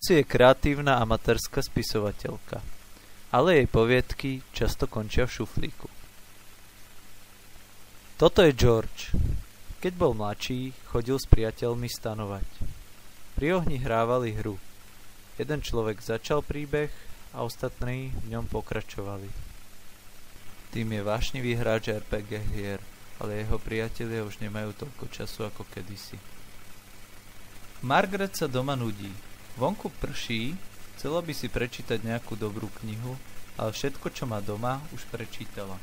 Lucy je kreatívna amatérska spisovateľka, ale jej poviedky často končia v šuflíku. Toto je George. Keď bol mladší, chodil s priateľmi stanovať. Pri ohni hrávali hru. Jeden človek začal príbeh a ostatní v ňom pokračovali. Tým je vášnivý hráč RPG hier, ale jeho priatelia už nemajú toľko času ako kedysi. Margaret sa doma nudí. Vonku prší, chcela by si prečítať nejakú dobrú knihu, ale všetko, čo má doma, už prečítala.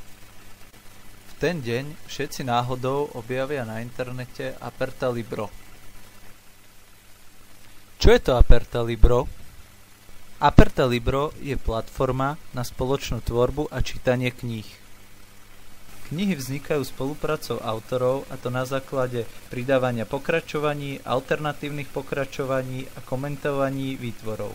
V ten deň všetci náhodou objavia na internete Aperta Libro. Čo je to Aperta Libro? Aperta Libro je platforma na spoločnú tvorbu a čítanie kníh. Knihy vznikajú spoluprácou autorov, a to na základe pridávania pokračovaní, alternatívnych pokračovaní a komentovaní výtvorov.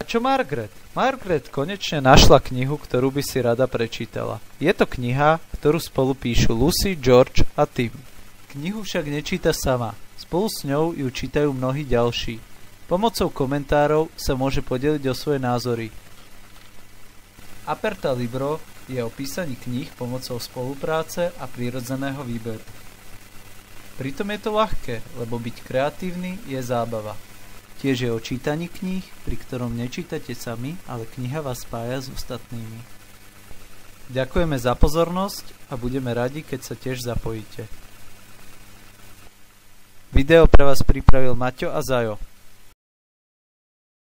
A čo Margaret? Margaret konečne našla knihu, ktorú by si rada prečítala. Je to kniha, ktorú spolu píšu Lucy, George a Tim. Knihu však nečíta sama. Spolu s ňou ju čítajú mnohí ďalší. Pomocou komentárov sa môže podeliť o svoje názory. Aperta Libro je o písaní kníh pomocou spolupráce a prirodzeného výberu. Pritom je to ľahké, lebo byť kreatívny je zábava. Tiež je o čítaní kníh, pri ktorom nečítate sami, ale kniha vás spája s ostatnými. Ďakujeme za pozornosť a budeme radi, keď sa tiež zapojíte. Video pre vás pripravil Maťo a Zajo.